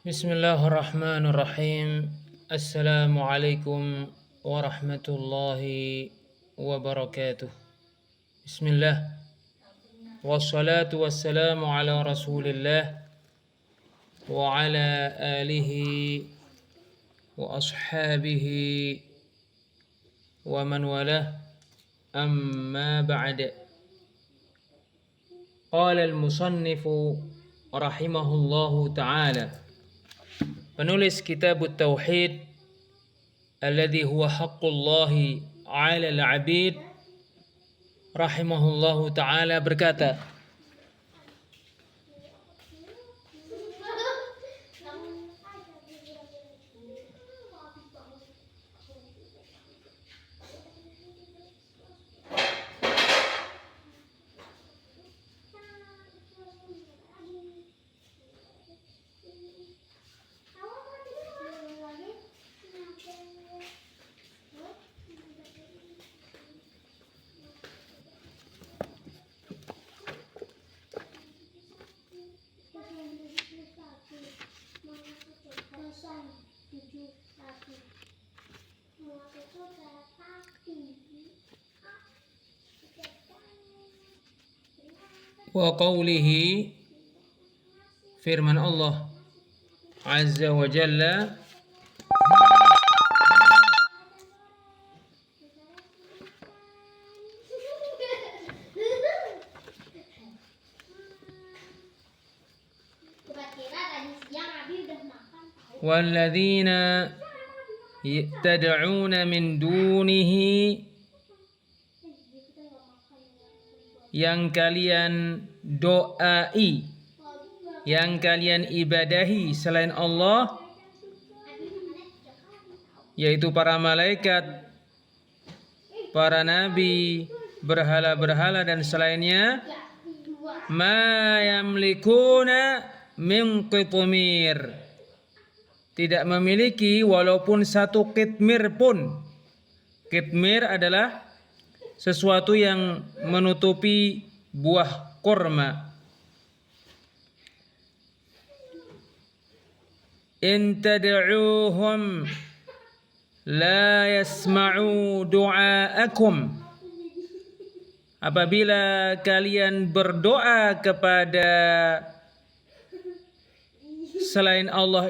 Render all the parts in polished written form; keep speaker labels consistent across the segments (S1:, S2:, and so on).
S1: Bismillahirrahmanirrahim. Assalamualaikum warahmatullahi wabarakatuh. Bismillah. Wassalatu wassalamu ala rasulillah wa ala alihi wa ashabihi wa man walah. Amma ba'd. Qala al-musannifu rahimahullahu ta'ala, penulis kitab Tauhid alladhi huwa haqqullahi 'ala al-'abid rahimahullahu ta'ala berkata, wa qawlihi, firman Allah Azza wa Jalla, walladzina tad'una min dunihi, yang kalian doai, yang kalian ibadahi selain Allah, yaitu para malaikat, para nabi, berhala-berhala dan selainnya, ma yamlikuna min qitmir, tidak memiliki walaupun satu qitmir pun. Qitmir adalah sesuatu yang menutupi buah kurma. In tad'uuhum la yasma'u du'aakum, apabila kalian berdoa kepada selain Allah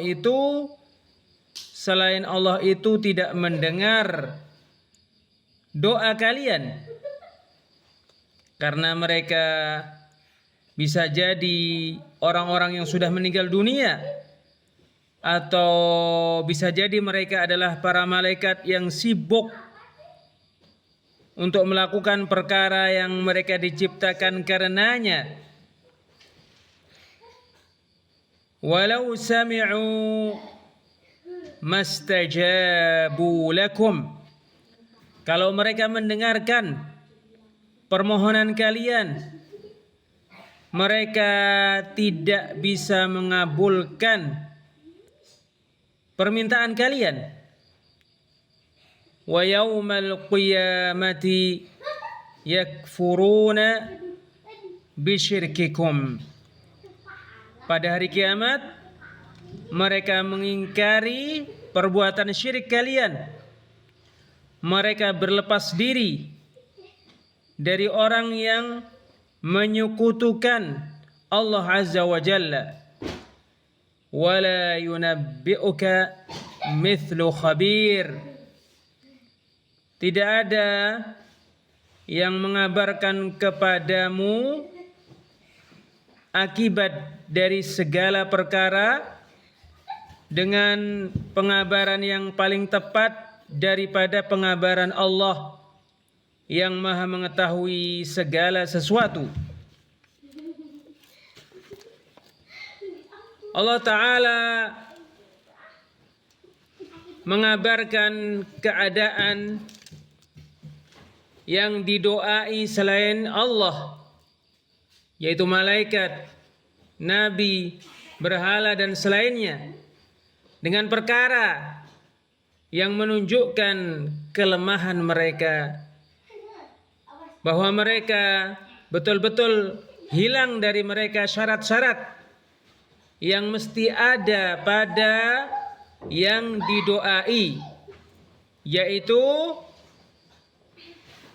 S1: itu tidak mendengar doa kalian, karena mereka bisa jadi orang-orang yang sudah meninggal dunia, atau bisa jadi mereka adalah para malaikat yang sibuk untuk melakukan perkara yang mereka diciptakan karenanya. Walau sami'u mastajabu lakum, kalau mereka mendengarkan permohonan kalian, mereka tidak bisa mengabulkan permintaan kalian. Wa yaumal qiyamati yakfuruna bisyirkikum, pada hari kiamat mereka mengingkari perbuatan syirik kalian. Mereka berlepas diri dari orang yang menyekutukan Allah Azza wa Jalla. Wala yunabbi'uka mithlu khabir, tidak ada yang mengabarkan kepadamu akibat dari segala perkara dengan pengabaran yang paling tepat daripada pengabaran Allah yang Maha mengetahui segala sesuatu. Allah Ta'ala mengabarkan keadaan yang didoai selain Allah, yaitu malaikat, nabi, berhala dan selainnya, dengan perkara yang menunjukkan kelemahan mereka, bahwa mereka betul-betul hilang dari mereka syarat-syarat yang mesti ada pada yang didoai, yaitu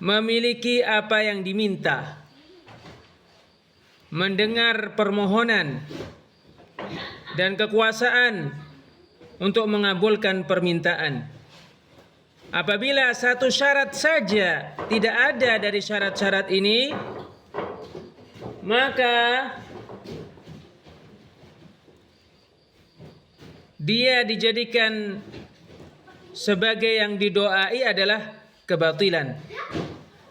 S1: memiliki apa yang diminta, mendengar permohonan, dan kekuasaan untuk mengabulkan permintaan. Apabila satu syarat saja tidak ada dari syarat-syarat ini, maka dia dijadikan sebagai yang didoai adalah kebatilan.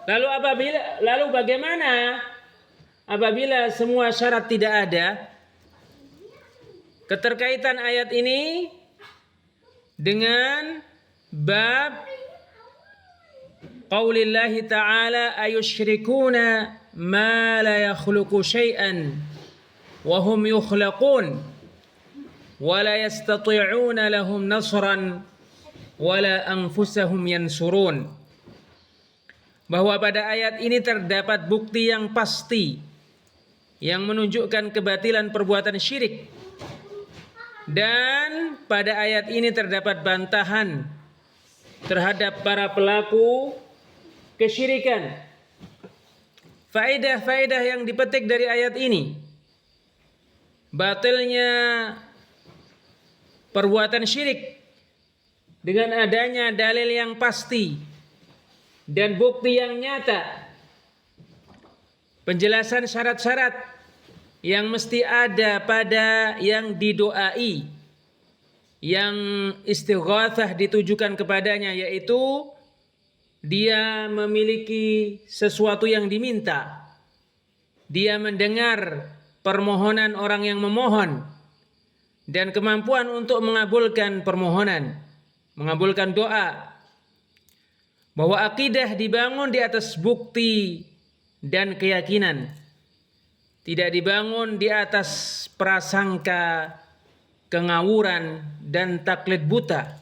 S1: Lalu bagaimana apabila semua syarat tidak ada? Keterkaitan ayat ini dengan bab qaulillahi ta'ala ayusyrikuna ma la yakhluqu syai'an wa hum yukhlaqun wa la yastati'una lahum nasran wa la anfusahum yansurun. Bahwa pada ayat ini terdapat bukti yang pasti yang menunjukkan kebatilan perbuatan syirik. Dan pada ayat ini terdapat bantahan terhadap para pelaku kesyirikan. Faedah-faedah yang dipetik dari ayat ini: batilnya perbuatan syirik dengan adanya dalil yang pasti dan bukti yang nyata, penjelasan syarat-syarat yang mesti ada pada yang didoai, yang istighatsah ditujukan kepadanya, yaitu dia memiliki sesuatu yang diminta, dia mendengar permohonan orang yang memohon, dan kemampuan untuk mengabulkan permohonan, mengabulkan doa. Bahwa akidah dibangun di atas bukti dan keyakinan, tidak dibangun di atas prasangka, kengawuran, dan taklid buta.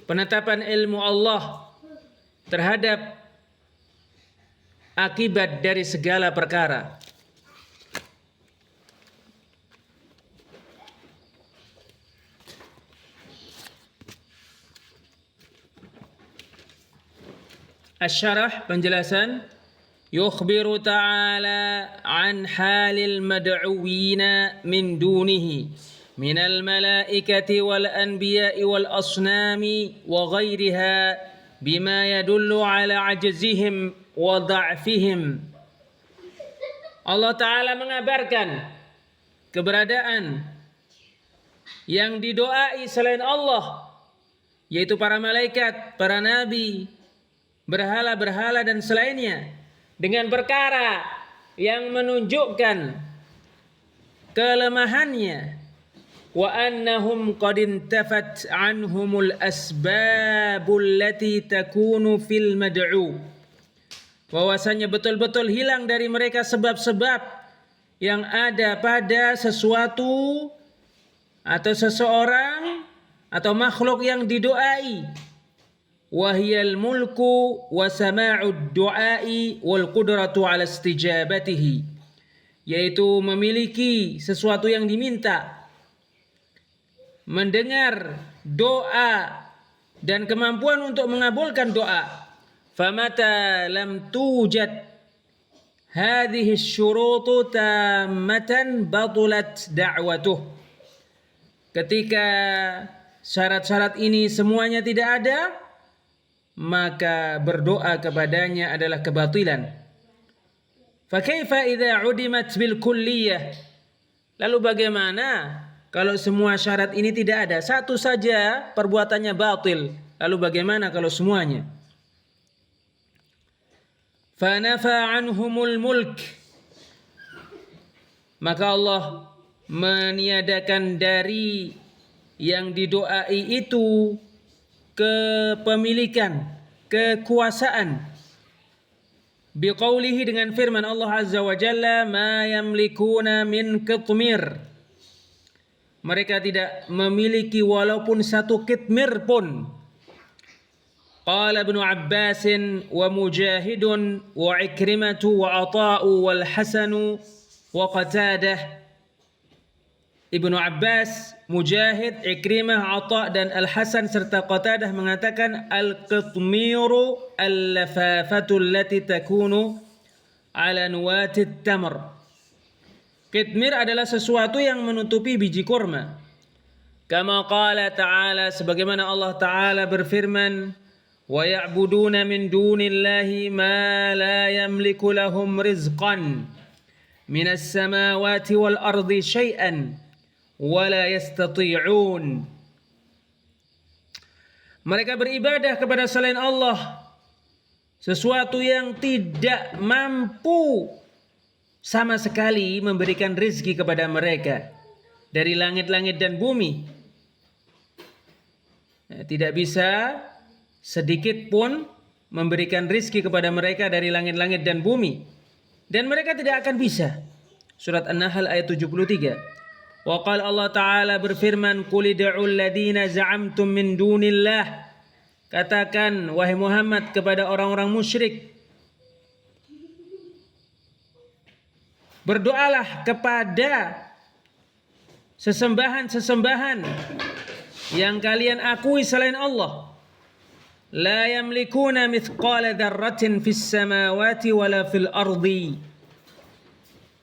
S1: Penetapan ilmu Allah terhadap akibat dari segala perkara. Asy-syarah, penjelasan. Yukhbiru ta'ala an halil mad'uwina min dunihi minal malaikati wal anbiya'i wal asnami wa ghairiha bima yadullu ala ajzihim wa dha'fihim. Allah Ta'ala mengabarkan keberadaan yang didoai selain Allah, yaitu para malaikat, para nabi, berhala-berhala dan selainnya, dengan perkara yang menunjukkan kelemahannya. Wa annahum qad intafat anhumul asbabul lati takunu fil mad'u. Bahwasanya betul-betul hilang dari mereka sebab-sebab yang ada pada sesuatu atau seseorang atau makhluk yang didoai. Wahiyal mulku wa sama'ud du'ai wal qudratu ala istijabatihi, yaitu memiliki sesuatu yang diminta, mendengar doa, dan kemampuan untuk mengabulkan doa. Famata lam tujad hadhihi syurutu tammatan batulat da'watuh. Ketika syarat-syarat ini semuanya tidak ada, maka berdoa kepadanya adalah kebatilan. Fakaifa idza udimat bil kulliyah? Lalu bagaimana kalau semua syarat ini tidak ada? Satu saja perbuatannya batil. Lalu bagaimana kalau semuanya? Fanafa anhumul mulk. Maka Allah meniadakan dari yang didoai itu kepemilikan, kekuasaan. Biqaulihi, dengan firman Allah Azza wa Jalla, ma yamlikuna min qitmir. Mereka tidak memiliki walaupun satu kitmir pun. Qala Ibnu Abbas wa Mujahidun wa Ikrimatu wa Ata'u wal Hasanu wa Qatadah. Ibnu Abbas, Mujahid, Ikrimah, Atha dan Al-Hasan serta Qatadah mengatakan al-qitmiru al-lafafatu allati takunu ala nuwatit tamr. Qitmir adalah sesuatu yang menutupi biji kurma. Kama qala ta'ala, sebagaimana Allah Ta'ala berfirman, wa ya'buduna min dunillahi ma la yamliku lahum rizqan minas samawati wal ardi syai'an wala yastati'un. Mereka beribadah kepada selain Allah sesuatu yang tidak mampu sama sekali memberikan rezeki kepada mereka dari langit-langit dan bumi. Tidak bisa sedikit pun memberikan rezeki kepada mereka dari langit-langit dan bumi, dan mereka tidak akan bisa. Surat An-Nahl ayat 73. Wa qala Allah Ta'ala berfirman, qul id'ul ladzina za'amtum min dunillah. Katakan wahai Muhammad kepada orang-orang musyrik, berdoalah kepada sesembahan-sesembahan yang kalian akui selain Allah. La yamlikuna mithqala dzarratin fis samawati wala fil ardi.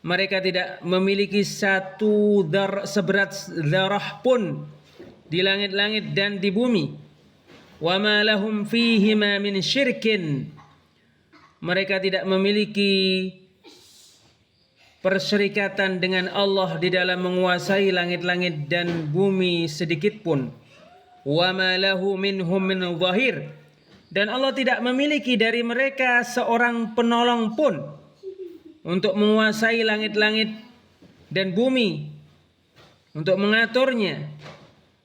S1: Mereka tidak memiliki satu seberat zarah pun di langit-langit dan di bumi. Wa ma lahum fihima min syirkin. Mereka tidak memiliki perserikatan dengan Allah di dalam menguasai langit-langit dan bumi sedikit pun. Wa ma lahu minhum min dhahir. Dan Allah tidak memiliki dari mereka seorang penolong pun untuk menguasai langit-langit dan bumi, untuk mengaturnya.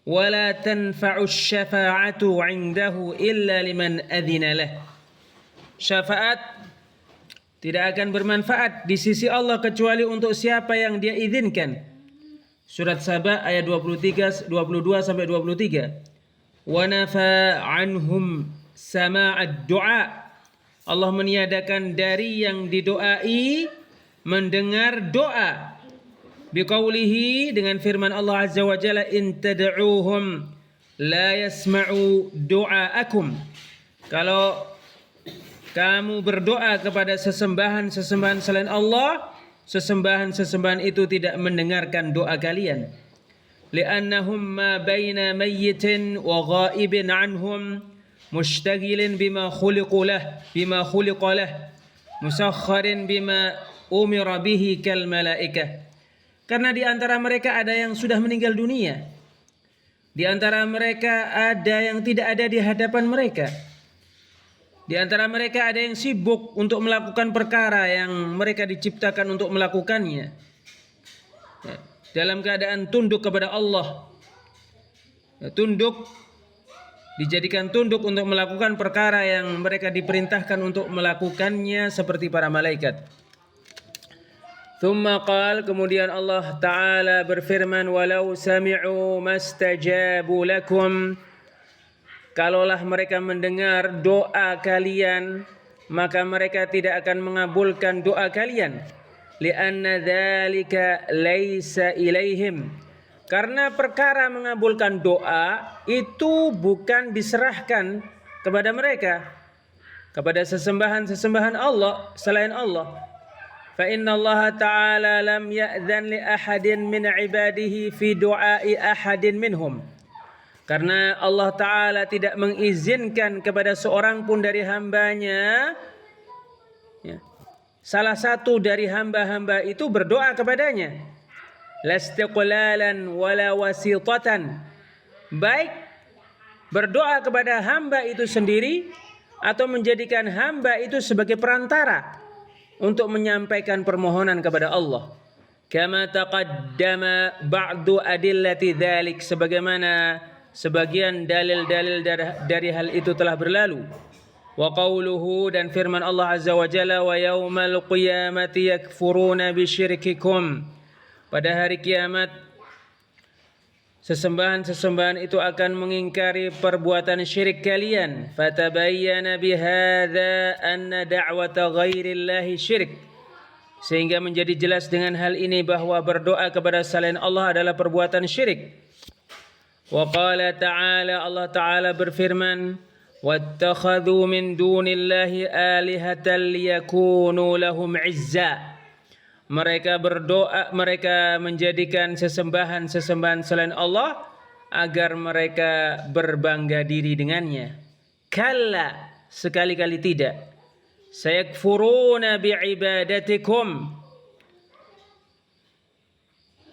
S1: Wala tanfa'u syafa'atu 'indahu illa liman adzina lah. Syafaat tidak akan bermanfaat di sisi Allah kecuali untuk siapa yang Dia izinkan. Surat Saba ayat 22 sampai 23. Wa nafa 'anhum sama'ad du'a. Allah meniadakan dari yang didoai mendengar doa. Biqaulihi, dengan firman Allah Azza wa Jalla, in tad'uuhum la yasma'u du'aakum. Kalau kamu berdoa kepada sesembahan-sesembahan selain Allah, sesembahan-sesembahan itu tidak mendengarkan doa kalian. Li'annahum ma baina mayyitin wa ghaibin anhum mushtagilin bima khuliqa lah musakharin bima umira bihi kal malaikah. Karena di antara mereka ada yang sudah meninggal dunia, di antara mereka ada yang tidak ada di hadapan mereka, di antara mereka ada yang sibuk untuk melakukan perkara yang mereka diciptakan untuk melakukannya, dalam keadaan tunduk kepada Allah. Dijadikan tunduk untuk melakukan perkara yang mereka diperintahkan untuk melakukannya seperti para malaikat. Thumma qal, kemudian Allah Ta'ala berfirman, walau sami'u mastajabu lakum. Kalaulah mereka mendengar doa kalian, maka mereka tidak akan mengabulkan doa kalian. Li'anna dzalika laisa ilaihim. Karena perkara mengabulkan doa itu bukan diserahkan kepada mereka, kepada sesembahan-sesembahan Allah selain Allah. Fa inna Allah Ta'ala lam ya'dzan li ahadin min ibadihi fi du'ai ahadin minhum. Karena Allah Ta'ala tidak mengizinkan kepada seorang pun dari hambanya, salah satu dari hamba-hamba itu berdoa kepadanya. Lastiqlalan wala wasitatan, baik berdoa kepada hamba itu sendiri atau menjadikan hamba itu sebagai perantara untuk menyampaikan permohonan kepada Allah. Kama taqaddama ba'du adillati dzalik, sebagaimana sebagian dalil-dalil dari hal itu telah berlalu. Wa qauluhu, dan firman Allah Azza wa Jalla, wa yaumal qiyamati yakfuruna bisyirkikum. Pada hari kiamat, sesembahan-sesembahan itu akan mengingkari perbuatan syirik kalian. Fatabayyana bihadza anna da'wata ghairillahi syirik. sehingga menjadi jelas dengan hal ini bahwa berdoa kepada selain Allah adalah perbuatan syirik. Wa qala ta'ala, Allah Ta'ala berfirman, wattakhadhu min dunillahi alihatan liyakunu lahum izza. Mereka berdoa, mereka menjadikan sesembahan-sesembahan selain Allah agar mereka berbangga diri dengannya. Kalla, sekali-kali tidak. Sayakfuruna bi'ibadatikum,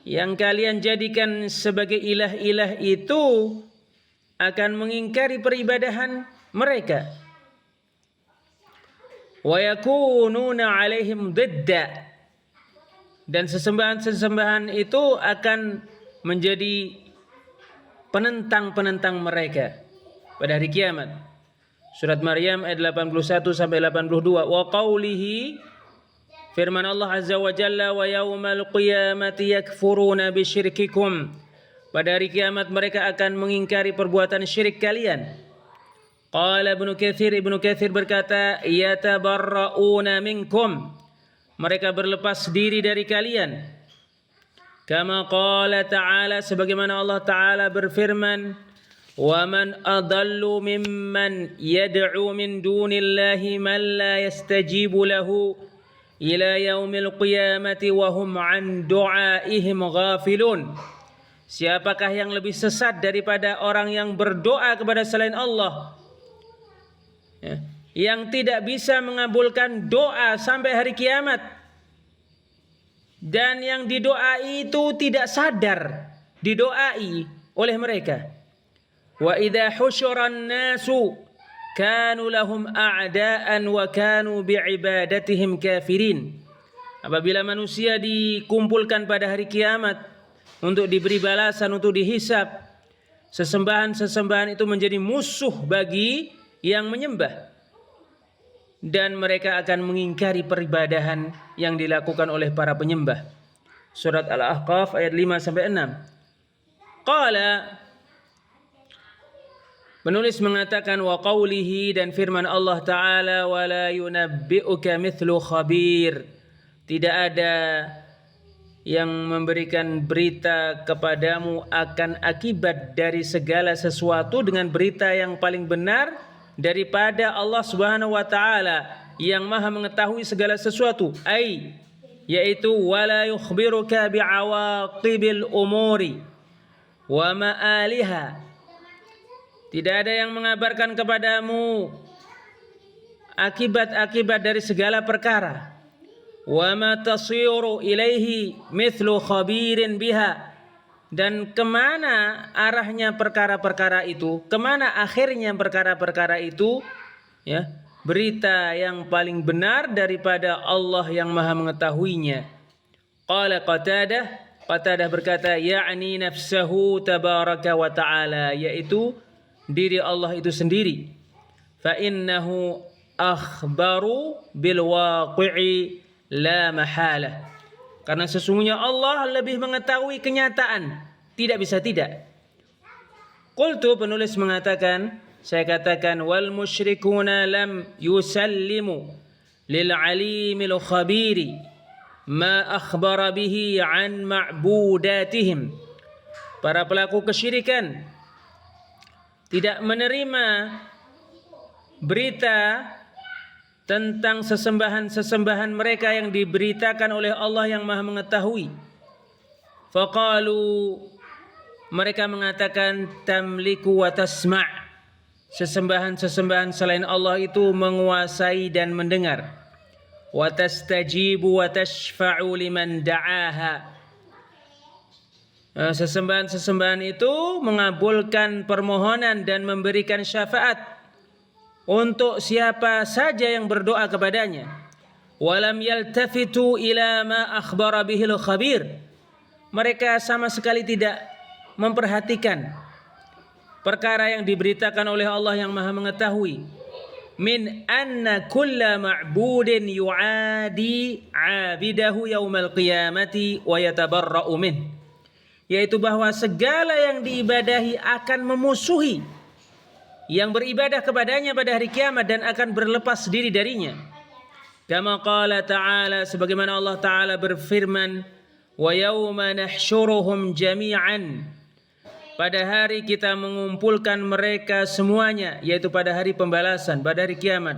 S1: yang kalian jadikan sebagai ilah-ilah itu akan mengingkari peribadahan mereka. Wa yakununa alaihim didda, dan sesembahan-sesembahan itu akan menjadi penentang-penentang mereka pada hari kiamat. Surat Maryam ayat 81 sampai 82. Wa qawlihi, firman Allah Azza wa Jalla, wa yaumal qiyamati yakfuruna bisyirkikum, pada hari kiamat mereka akan mengingkari perbuatan syirik kalian. Qala Ibnu Katsir berkata, yatabarrauna minkum, mereka berlepas diri dari kalian. Kama qala ta'ala, sebagaimana Allah Ta'ala berfirman, wa man adallu mimman yad'u min dunillahi man la yastajibu lahu ila yaumil qiyamati wa hum an du'aihim ghafilun. Siapakah yang lebih sesat daripada orang yang berdoa kepada selain Allah, ya, yang tidak bisa mengabulkan doa sampai hari kiamat, dan yang didoai itu tidak sadar didoai oleh mereka. Wa idza husyuran nasu kanu lahum a'daan wa kanu bi'ibadatihim kafirin. Apabila manusia dikumpulkan pada hari kiamat untuk diberi balasan, untuk dihisab, sesembahan-sesembahan itu menjadi musuh bagi yang menyembah, dan mereka akan mengingkari peribadahan yang dilakukan oleh para penyembah. Surat Al-Ahqaf ayat 5 sampai 6. Qala, penulis mengatakan, wa qawlihi, dan firman Allah Ta'ala, wa la yunabbi'uka mithlu khabir, tidak ada yang memberikan berita kepadamu akan akibat dari segala sesuatu dengan berita yang paling benar daripada Allah Subhanahu wa Ta'ala yang Maha mengetahui segala sesuatu. Yaitu wala yukhbiruka bi'awaqibil umuri wa ma'aliha, tidak ada yang mengabarkan kepadamu akibat-akibat dari segala perkara. Wa ma tasiru ilaihi mithlu khabirin biha, dan kemana arahnya perkara-perkara itu, kemana akhirnya perkara-perkara itu, ya, berita yang paling benar daripada Allah yang Maha mengetahuinya. Qala Qatadah berkata, ya'ni nafsahu tabaraka wa ta'ala, yaitu diri Allah itu sendiri. Fa innahu akhbaru bil waqi'i la mahalah, karena sesungguhnya Allah lebih mengetahui kenyataan, tidak bisa tidak. Qultu, penulis mengatakan, saya katakan, wal musyrikuna lam yusallimu lil alimil khabiri ma akhbara bihi an ma'budatihim. Para pelaku kesyirikan tidak menerima berita tentang sesembahan-sesembahan mereka yang diberitakan oleh Allah yang Maha mengetahui. Faqalu, mereka mengatakan, tamliku wa tasma', sesembahan-sesembahan selain Allah itu menguasai dan mendengar. Wa tastajibu wa tashfa'u liman da'aha, sesembahan-sesembahan itu mengabulkan permohonan dan memberikan syafaat untuk siapa saja yang berdoa kepadanya. Walam yaltafitu ila ma akhbara bihil khabir, mereka sama sekali tidak memperhatikan perkara yang diberitakan oleh Allah yang Maha mengetahui. Min anna kulla ma'budin yu'adi 'abidahu yaumal qiyamati wa yatabarra'u min, yaitu bahwa segala yang diibadahi akan memusuhi yang beribadah kepadanya pada hari kiamat dan akan berlepas diri darinya. Kama qala ta'ala, sebagaimana Allah Ta'ala berfirman, wa yawma nahsyuruhum jami'an, pada hari kita mengumpulkan mereka semuanya, yaitu pada hari pembalasan, pada hari kiamat.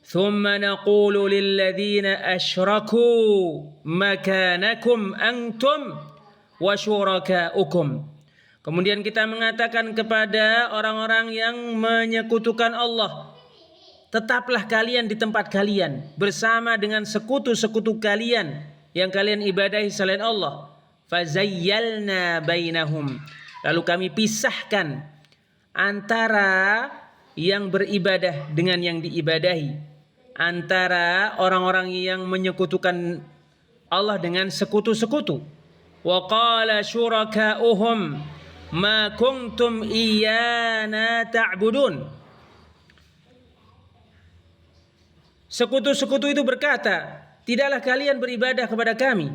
S1: Thumma naqulu lilladzina asyraku makanakum antum wa syurakaukum. Kemudian kita mengatakan kepada orang-orang yang menyekutukan Allah, tetaplah kalian di tempat kalian bersama dengan sekutu-sekutu kalian yang kalian ibadahi selain Allah. Fazayyalna bainahum, lalu kami pisahkan antara yang beribadah dengan yang diibadahi, antara orang-orang yang menyekutukan Allah dengan sekutu-sekutu. Wa qala syurakauhum ma kuntum iyana ta'budun. Sekutu-sekutu itu berkata, tidaklah kalian beribadah kepada kami.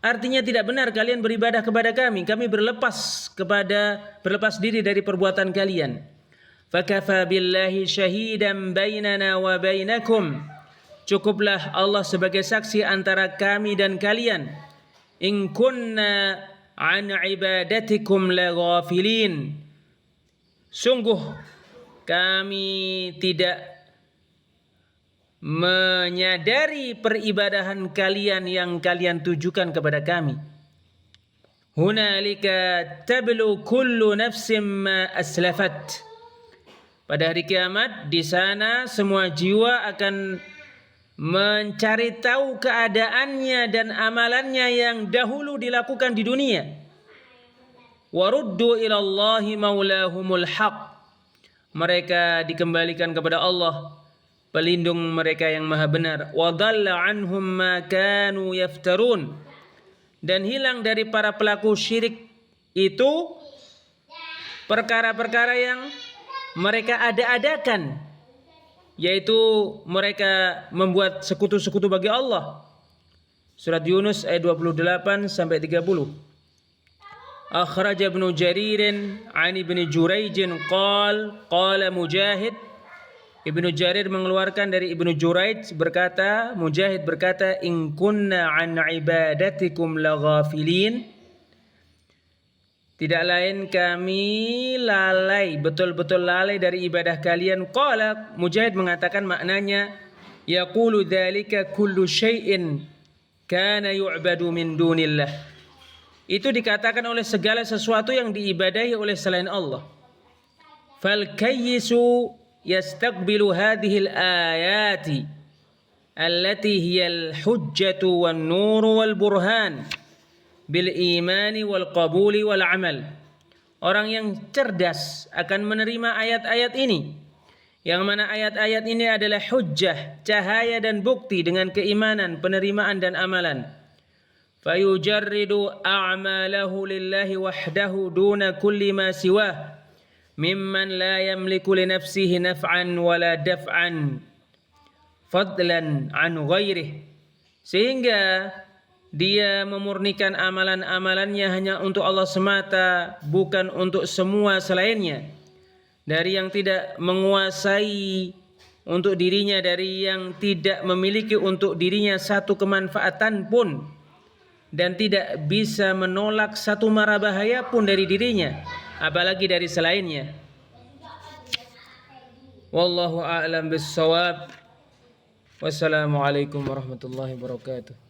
S1: Artinya tidak benar kalian beribadah kepada kami. Kami berlepas diri dari perbuatan kalian. Fakafa billahi syahidan bainana wa bainakum. Cukuplah Allah sebagai saksi antara kami dan kalian. In kunna an ibadatikum laghafilin. Sungguh kami tidak menyadari peribadahan kalian yang kalian tujukan kepada kami. Hunalika tablu kullu nafsin ma aslafat. Pada hari kiamat, di sana semua jiwa akan mencari tahu keadaannya dan amalannya yang dahulu dilakukan di dunia. Waruddu ilallahi maulahumul haq. Mereka dikembalikan kepada Allah, pelindung mereka yang maha benar. Wa dhalla anhum ma kanu yaftarun. Dan hilang dari para pelaku syirik itu perkara-perkara yang mereka ada-adakan, yaitu mereka membuat sekutu-sekutu bagi Allah. Surat Yunus ayat 28 sampai 30. Akhraj Ibnu Jaririn an Ibnu Jurayjin qala Mujahid. Ibnu Jarir mengeluarkan dari Ibnu Jurayj berkata, Mujahid berkata, in kunna an ibadatikum laghafilin. Tidak lain kami lalai, betul-betul lalai dari ibadah kalian. Qala, Mujahid mengatakan maknanya, yaqulu dzalika kullu syai'in kana yu'badu min dunillah. Itu dikatakan oleh segala sesuatu yang diibadahi oleh selain Allah. Fal kayyisu yastaqbilu hadhihi al-ayati allati hiya al-hujjatu wan-nur wal-burhan bil imani wal qabuli wal amal. Orang yang cerdas akan menerima ayat-ayat ini, yang mana ayat-ayat ini adalah hujjah, cahaya dan bukti dengan keimanan, penerimaan dan amalan. Fayujarridu a'malahu lillahi wahdahu duna kulli ma siwah mimman la yamliku li nafsihi naf'an wala daf'an fadlan an ghairihi. Sehingga dia memurnikan amalan-amalannya hanya untuk Allah semata, bukan untuk semua selainnya. Dari yang tidak menguasai untuk dirinya, dari yang tidak memiliki untuk dirinya satu kemanfaatan pun, dan tidak bisa menolak satu mara bahaya pun dari dirinya, apalagi dari selainnya. Wallahu a'lam bis-shawab. Wassalamualaikum warahmatullahi wabarakatuh.